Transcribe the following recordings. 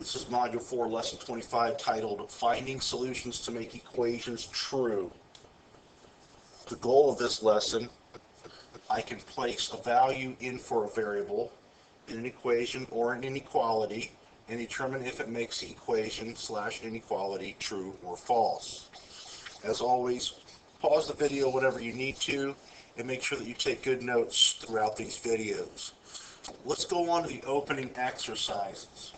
This is Module 4, Lesson 25, titled Finding Solutions to Make Equations True. The goal of this lesson, I can place a value in for a variable in an equation or an inequality and determine if it makes the equation / inequality true or false. As always, pause the video whenever you need to and make sure that you take good notes throughout these videos. Let's go on to the opening exercises.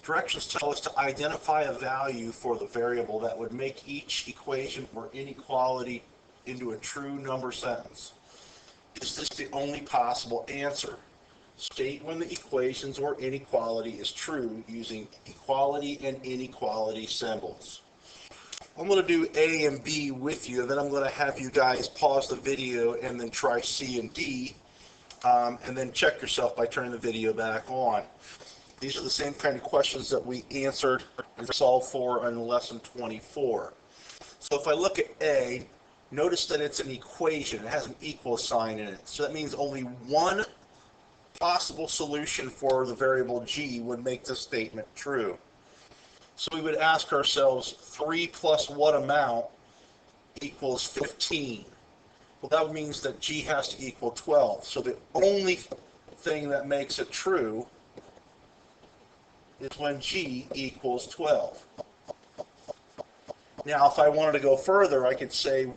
Directions tell us to identify a value for the variable that would make each equation or inequality into a true number sentence. Is this the only possible answer? State when the equations or inequality is true using equality and inequality symbols. I'm going to do A and B with you, and then I'm going to have you guys pause the video and then try C and D, and then check yourself by turning the video back on. These are the same kind of questions that we answered and solved for in lesson 24. So if I look at A, notice that it's an equation. It has an equal sign in it. So that means only one possible solution for the variable G would make this statement true. So we would ask ourselves, 3 plus what amount equals 15? Well, that means that G has to equal 12. So the only thing that makes it true is when G equals 12. Now, if I wanted to go further, I could say,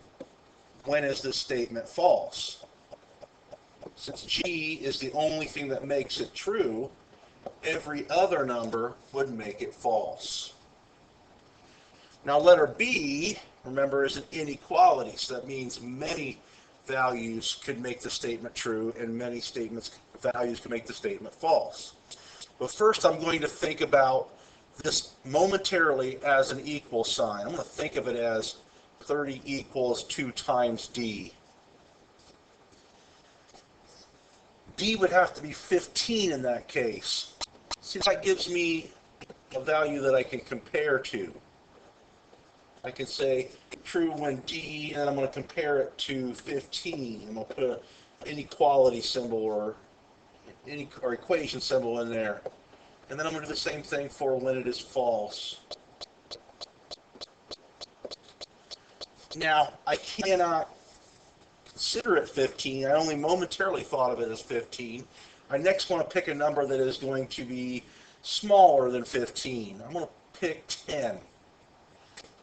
when is this statement false? Since G is the only thing that makes it true, every other number would make it false. Now, letter B, remember, is an inequality, so that means many values could make the statement true and many values could make the statement false. But first, I'm going to think about this momentarily as an equal sign. I'm going to think of it as 30 equals 2 times D. D would have to be 15 in that case. See, that gives me a value that I can compare to. I can say true when D, and I'm going to compare it to 15. I'm going to put an inequality symbol or equation symbol in there. And then I'm going to do the same thing for when it is false. Now, I cannot consider it 15. I only momentarily thought of it as 15. I next want to pick a number that is going to be smaller than 15. I'm going to pick 10.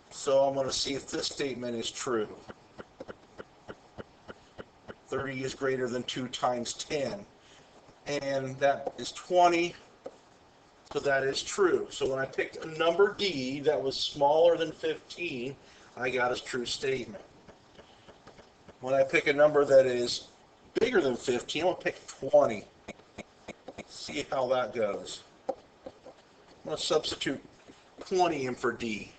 So I'm going to see if this statement is true. 30 is greater than 2 times 10. And that is 20. So that is true. So when I picked a number D that was smaller than 15, I got a true statement. When I pick a number that is bigger than 15, I'm going to pick 20. See how that goes. I'm going to substitute 20 in for D.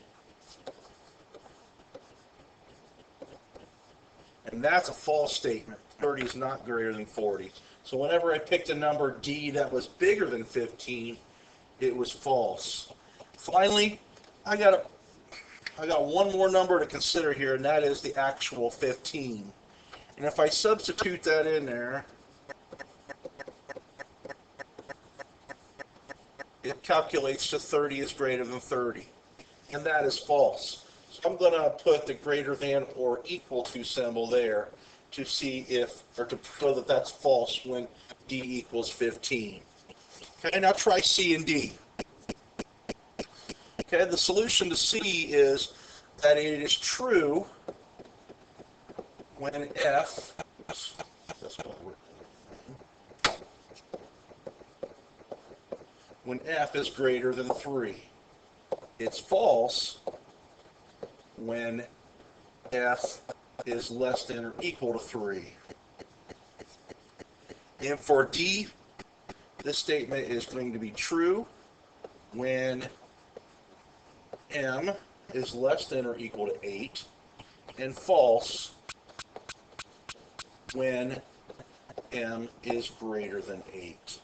And that's a false statement. 30 is not greater than 40. So whenever I picked a number D that was bigger than 15, it was false. Finally, I got one more number to consider here, and that is the actual 15. And if I substitute that in there, it calculates to 30 is greater than 30. And that is false. So I'm going to put the greater than or equal to symbol there to see if, or to show that that's false when D equals 15. Okay, now try C and D. Okay, the solution to C is that it is true when F is greater than 3. It's false when F is less than or equal to 3. And for D, this statement is going to be true when M is less than or equal to 8, and false when M is greater than 8.